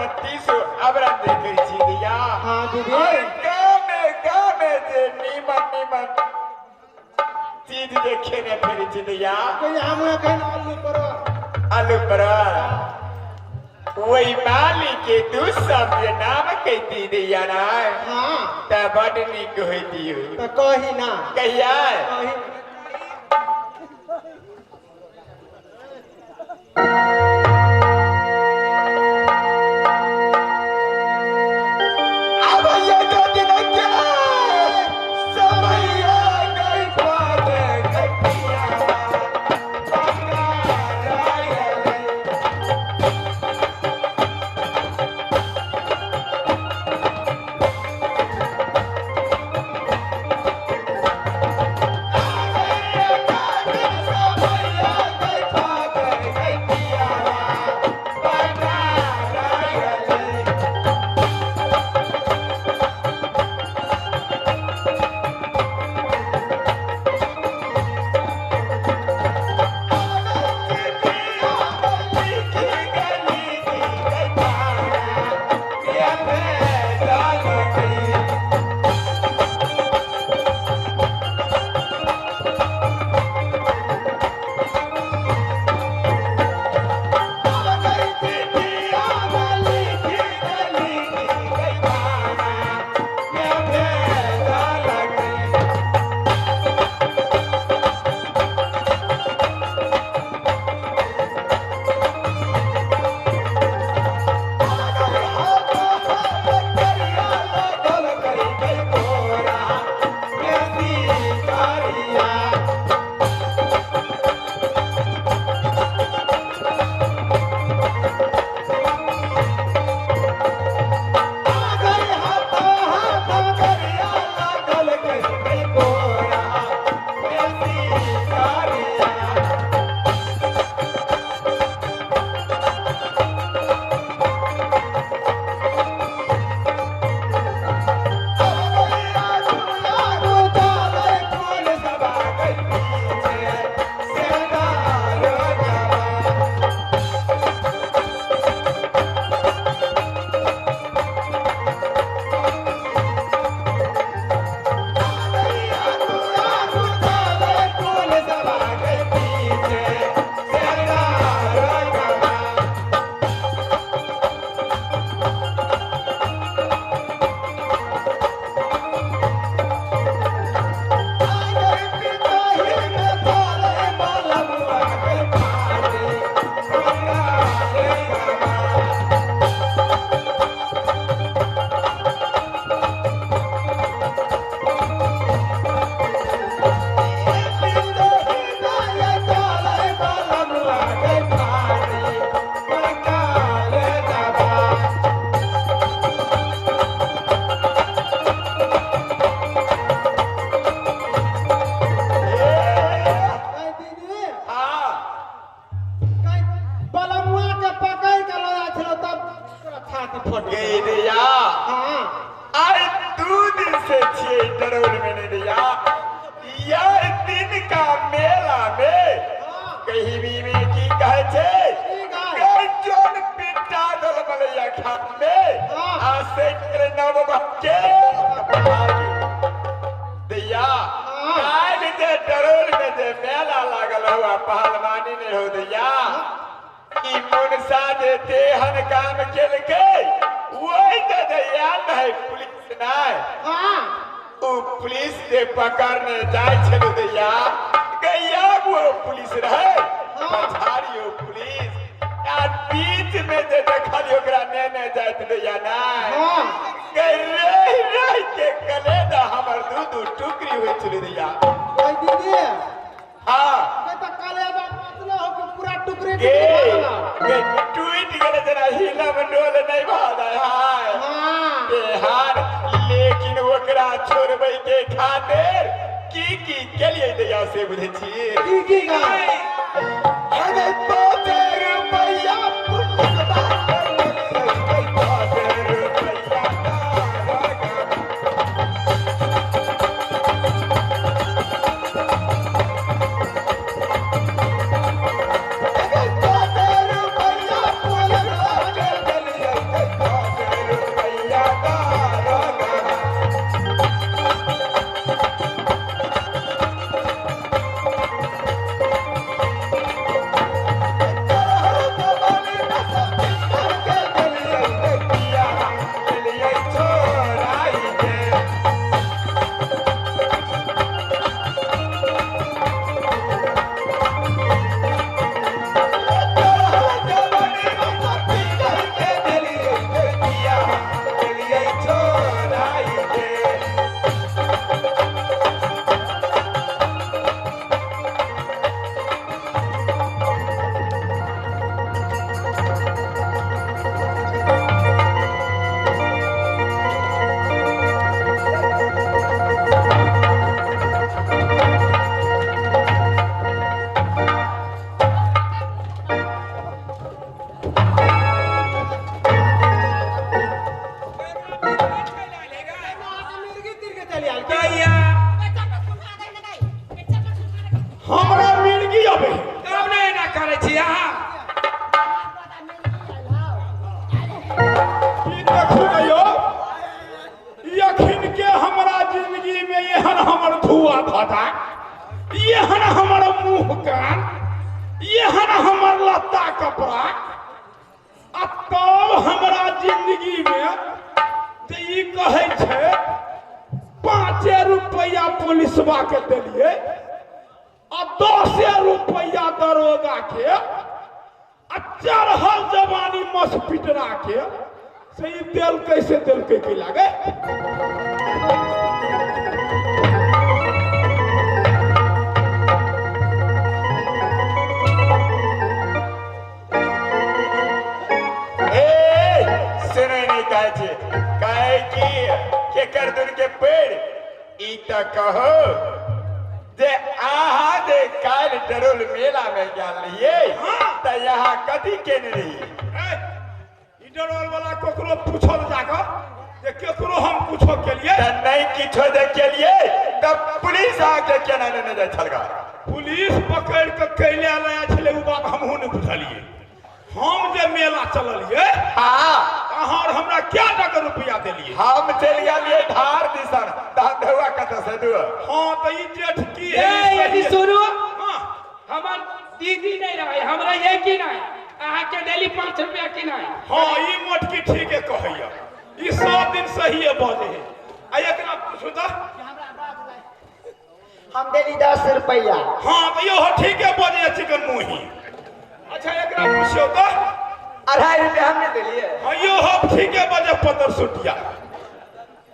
32 अबरन देखै छी दिया। हाँ दीदी। और गाँव में जे नीमन चीज देखे ने फेरी छी दिया। कहीं हम कहीं आलू पर वही माली के दू शब्द नाम कहती दिया ना। हाँ त बड़ निक होई दियो। तो कही ना कहिया कही पहलवानी ने हो दिया कि मुनसा जे तेहन काम केल के वही तो दैया नहीं पुलिस नहीं। हाँ वो पुलिस से पकड़ने जाए छलो दैया गैया वो पुलिस रहे पछाड़ी वो पुलिस यार बीच में जे देखलियो ओकरा ने जात दैया नहीं के रह के कलेदा हमर दू टुकड़ी होई छलो दैया। ओए दीदी हाँ तो कलेदा पतला हो के पूरा टुकड़ी के टूट गेले जना हिला मंडोल नहीं भादा हाय हाँ बिहार लेकिन ओकरा छोड़बै के खातिर की केलिए दैया से बुझे छी की गा अरे 5 रुपया पुलिस बात मिर्गी तीर के चली आल कहिया हमरा मिर्गी अबे तब नहीं ना करे छी अहाँ ई देखू न यो यखिन के हमरा जिंदगी में एहन हमर धुआ धता एहन हमर मुंह कान एहन हमर लत्ता कपड़ा आ तब हमरा जिंदगी में जे ई कहै छै 5 रुपया पुलिसवा के देलिए आ 10 रुपया दरोगा के आ चढ़ल जवानी मस पिटरा के से ई दिल कैसे दिल के लागे कहे कि केकर दूर के पेड़ ई त कहो जे आहा जे काल डरोल मेला में गेल रहिए त यहाँ कथी केने रही ई डरोल वाला कोकरो पूछल जाकर जे केकरो हम कुछो केलिए त नहीं किछो जे केलिए तब पुलिस आके केना ने जाय छलगा पुलिस पकड़ के कैले लाया छले उ बात हमहु ने बुझलिए हम जे मेला चललिए हां और हमरा क्या टका रुपया देलिए हम चल गेलिए धार दिसन धंधवा कत से दुआ हां त ई जेठ की है यदि सुनो हां हमर दीदी नहीं रहे हमरा ये की नहीं अहाँ के डेली 5 रुपया की नहीं हां ई मोटकी ठीक है कहैया ई सब दिन सही है बाजे है आ एकरा पूछो त हम देली 10 रुपया हां त यो ठीक है बाजे चिकन मुही अच्छा एकरा पूछो त 2.5 रुपया हमने देलिए हां यो ठीक है बाजे 15 सुटिया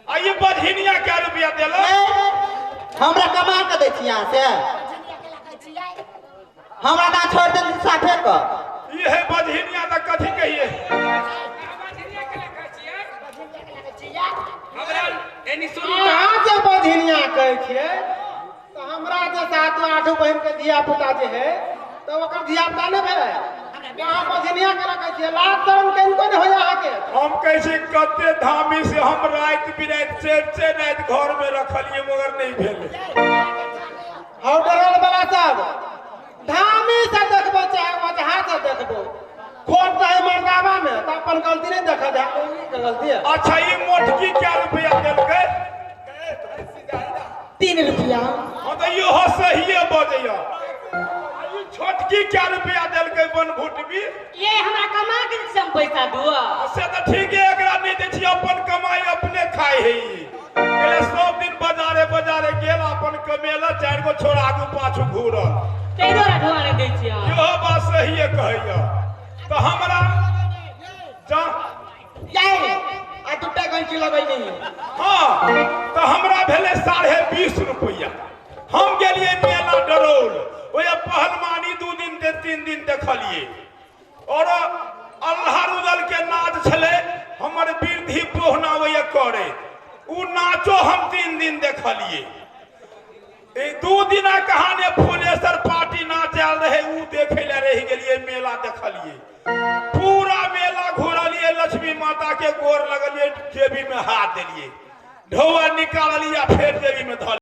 आ ये बझिनिया क्या रुपया देला हमरा कमा के दै छी यहां से हमरा ना छोड़ दे साथे क ये है बझिनिया त कथि कहिए हमरा एनी सुनो कहाँ से बझिनिया कहै छियै तो हमरा जे 7-8 बहन के धिया पुता जे है तो ओकर धिया पुता ने भेलै कहाँ बझिनिया के रखै छियै लात शर्म किनको ने होया आके हम कैसे कते धामी से हम रात बिरात से रात घर में रखलिए मगर नहीं भेले हौ डरल वाला सब धामी से देखबो चाहे वजहा से देखबो खोट रहे मरदावा में तो अपन गलती नहीं देखा जा गलती है अच्छा ये मोटकी क्या रुपया देलकै 3 रुपया हां तो यो सही है बजैया ये छोटकी क्या रुपया देलकै बनभुटबी ये हमरा कमा के सम पैसा दुआ से तो ठीक है एकरा नहीं दे छी अपन कमाई अपने खाई है पहले सब दिन बाजारे गेल अपन कमेला 4 गो छोरा आगू पाछू घूरल तेरो ढोआ नहीं दै छी यो बात सही है कहैया तो हमरा जा जाए आ टूटा गंजी लगै नहीं हाँ तो हमरा भेले 20.5 रुपया हम गेलिए मेला डरोल ओए पहलवानी 2 दिन से 3 दिन देखलिए और अल्लाह रुदल के नाच छले हमर वृद्धि पोहना ओए करे उ नाचो हम 3 दिन देखलिए ए 2 दिना कहानी फुलेसर पार्टी नाच आल रहे उ देखे ले रह गेलिए मेला देखलिए पूरा मेला घूरलिए लक्ष्मी माता के गोर लगलिए जेबी में हाथ दिलिए ढोआ निकाल लिया फिर जेबी में धर